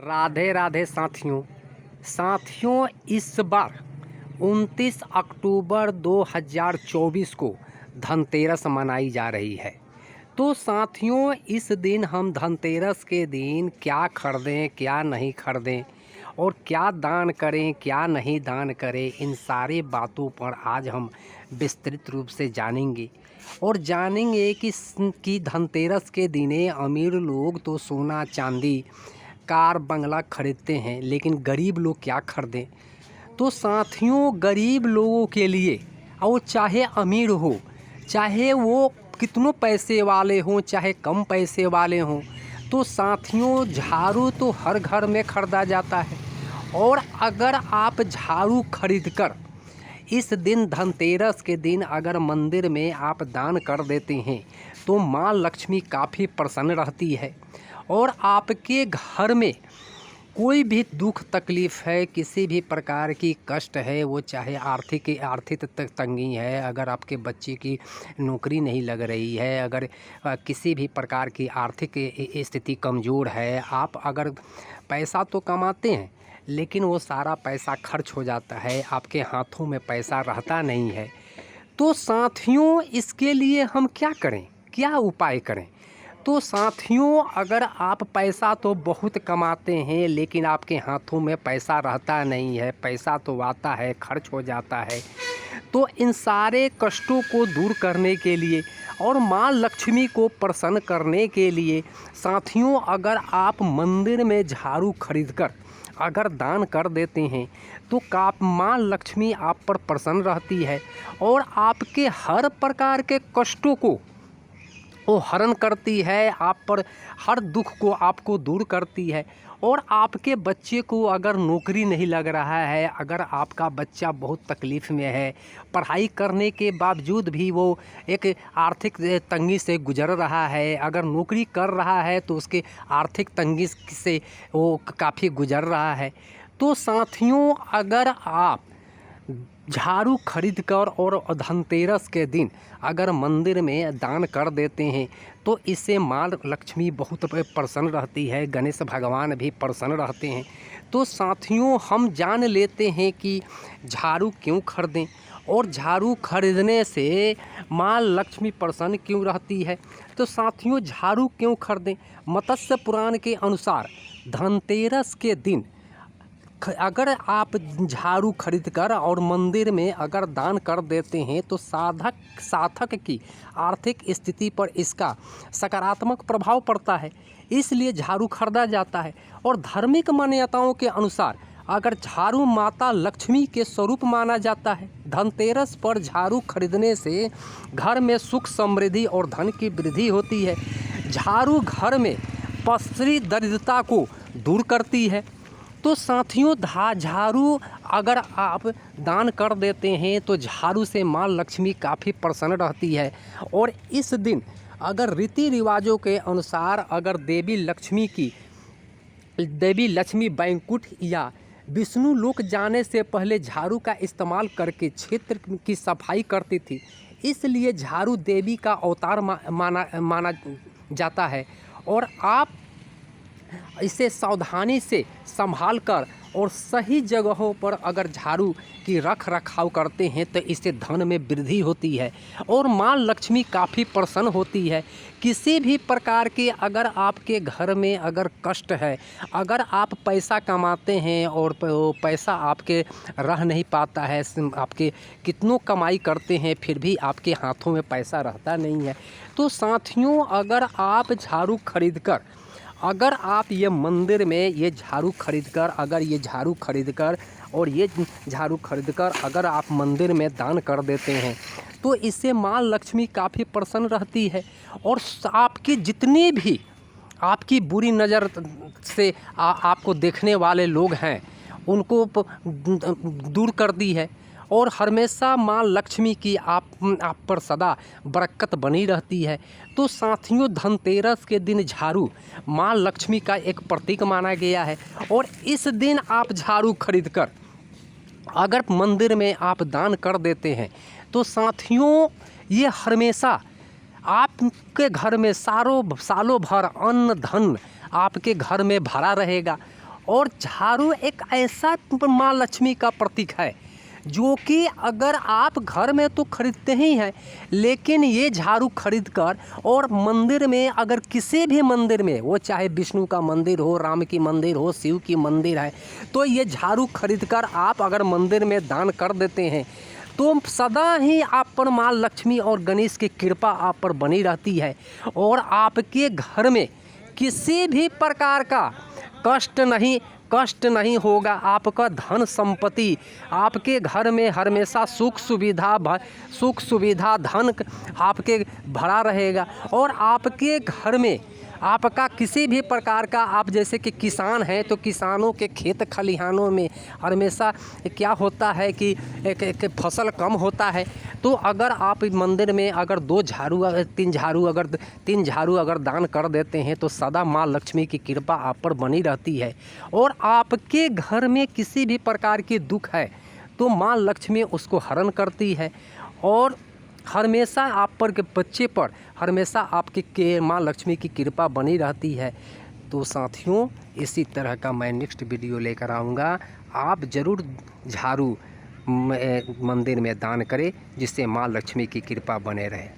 राधे राधे साथियों इस बार 29 अक्टूबर 2024 को धनतेरस मनाई जा रही है। तो साथियों इस दिन हम धनतेरस के दिन क्या खरीदें क्या नहीं खरीदें और क्या दान करें क्या नहीं दान करें, इन सारे बातों पर आज हम विस्तृत रूप से जानेंगे और जानेंगे कि धनतेरस के दिने अमीर लोग तो सोना चांदी कार बंगला खरीदते हैं, लेकिन गरीब लोग क्या खरीदें। तो साथियों गरीब लोगों के लिए, और चाहे अमीर हो चाहे वो कितनों पैसे वाले हों चाहे कम पैसे वाले हों, तो साथियों झाड़ू तो हर घर में ख़रीदा जाता है। और अगर आप झाड़ू खरीदकर इस दिन धनतेरस के दिन अगर मंदिर में आप दान कर देते हैं तो माँ लक्ष्मी काफ़ी प्रसन्न रहती है और आपके घर में कोई भी दुख तकलीफ़ है, किसी भी प्रकार की कष्ट है, वो चाहे आर्थिक तंगी है, अगर आपके बच्चे की नौकरी नहीं लग रही है, अगर किसी भी प्रकार की आर्थिक स्थिति कमज़ोर है, आप अगर पैसा तो कमाते हैं लेकिन वो सारा पैसा खर्च हो जाता है, आपके हाथों में पैसा रहता नहीं है, तो साथियों इसके लिए हम क्या करें, क्या उपाय करें। तो साथियों अगर आप पैसा तो बहुत कमाते हैं लेकिन आपके हाथों में पैसा रहता नहीं है, पैसा तो आता है खर्च हो जाता है, तो इन सारे कष्टों को दूर करने के लिए और माँ लक्ष्मी को प्रसन्न करने के लिए साथियों अगर आप मंदिर में झाड़ू खरीदकर अगर दान कर देते हैं तो माँ लक्ष्मी आप पर प्रसन्न रहती है और आपके हर प्रकार के कष्टों को वो हरण करती है, आप पर हर दुख को आपको दूर करती है। और आपके बच्चे को अगर नौकरी नहीं लग रहा है, अगर आपका बच्चा बहुत तकलीफ़ में है, पढ़ाई करने के बावजूद भी वो एक आर्थिक तंगी से गुजर रहा है, अगर नौकरी कर रहा है तो उसके आर्थिक तंगी से वो काफ़ी गुजर रहा है, तो साथियों अगर आप झाड़ू खरीद कर और धनतेरस के दिन अगर मंदिर में दान कर देते हैं तो इससे माँ लक्ष्मी बहुत प्रसन्न रहती है, गणेश भगवान भी प्रसन्न रहते हैं। तो साथियों हम जान लेते हैं कि झाड़ू क्यों खरीदें और झाड़ू खरीदने से माँ लक्ष्मी प्रसन्न क्यों रहती है। तो साथियों झाड़ू क्यों खरीदें, मत्स्य पुराण के अनुसार धनतेरस के दिन अगर आप झाड़ू खरीद कर और मंदिर में अगर दान कर देते हैं तो साधक की आर्थिक स्थिति पर इसका सकारात्मक प्रभाव पड़ता है, इसलिए झाड़ू खरीदा जाता है। और धार्मिक मान्यताओं के अनुसार अगर झाड़ू माता लक्ष्मी के स्वरूप माना जाता है, धनतेरस पर झाड़ू खरीदने से घर में सुख समृद्धि और धन की वृद्धि होती है। झाड़ू घर में पसरी दरिद्रता को दूर करती है। तो साथियों झाड़ू अगर आप दान कर देते हैं तो झाड़ू से माँ लक्ष्मी काफ़ी प्रसन्न रहती है। और इस दिन अगर रीति रिवाजों के अनुसार अगर देवी लक्ष्मी बैंकुट या विष्णु लोक जाने से पहले झाड़ू का इस्तेमाल करके क्षेत्र की सफाई करती थी, इसलिए झाड़ू देवी का अवतार माना जाता है। और आप इसे सावधानी से संभाल कर और सही जगहों पर अगर झाड़ू की रख रखाव करते हैं तो इससे धन में वृद्धि होती है और माँ लक्ष्मी काफ़ी प्रसन्न होती है। किसी भी प्रकार के अगर आपके घर में अगर कष्ट है, अगर आप पैसा कमाते हैं और पैसा आपके रह नहीं पाता है, आपके कितनों कमाई करते हैं फिर भी आपके हाथों में पैसा रहता नहीं है, तो साथियों अगर आप झाड़ू खरीद कर अगर आप ये मंदिर में ये झाड़ू खरीदकर अगर आप मंदिर में दान कर देते हैं तो इससे माँ लक्ष्मी काफ़ी प्रसन्न रहती है और आपकी जितने भी आपकी बुरी नज़र से आपको देखने वाले लोग हैं उनको दूर कर दी है। और हमेशा माँ लक्ष्मी की आप पर सदा बरकत बनी रहती है। तो साथियों धनतेरस के दिन झाड़ू माँ लक्ष्मी का एक प्रतीक माना गया है और इस दिन आप झाड़ू खरीदकर अगर मंदिर में आप दान कर देते हैं तो साथियों ये हमेशा आपके घर में सालों भर अन्न धन आपके घर में भरा रहेगा और झाड़ू एक ऐसा माँ लक्ष्मी का प्रतीक है जो कि अगर आप घर में तो खरीदते ही हैं, लेकिन ये झाड़ू खरीद कर और मंदिर में, अगर किसी भी मंदिर में, वो चाहे विष्णु का मंदिर हो, राम की मंदिर हो, शिव की मंदिर है, तो ये झाड़ू खरीद कर आप अगर मंदिर में दान कर देते हैं तो सदा ही आप पर माँ लक्ष्मी और गणेश की कृपा आप पर बनी रहती है और आपके घर में किसी भी प्रकार का कष्ट नहीं होगा। आपका धन संपत्ति आपके घर में हमेशा सुख सुविधा धन आपके भरा रहेगा और आपके घर में आपका किसी भी प्रकार का, आप जैसे कि किसान हैं तो किसानों के खेत खलिहानों में हमेशा क्या होता है कि एक फसल कम होता है। तो अगर आप मंदिर में अगर तीन झाड़ू अगर दान कर देते हैं तो सदा माँ लक्ष्मी की कृपा आप पर बनी रहती है और आपके घर में किसी भी प्रकार की दुख है तो माँ लक्ष्मी उसको हरण करती है और हमेशा आप पर के बच्चे पर हमेशा आपकी के माँ लक्ष्मी की कृपा बनी रहती है। तो साथियों, इसी तरह का मैं नेक्स्ट वीडियो लेकर आऊँगा। आप ज़रूर झाड़ू मंदिर में दान करें जिससे माँ लक्ष्मी की कृपा बने रहे।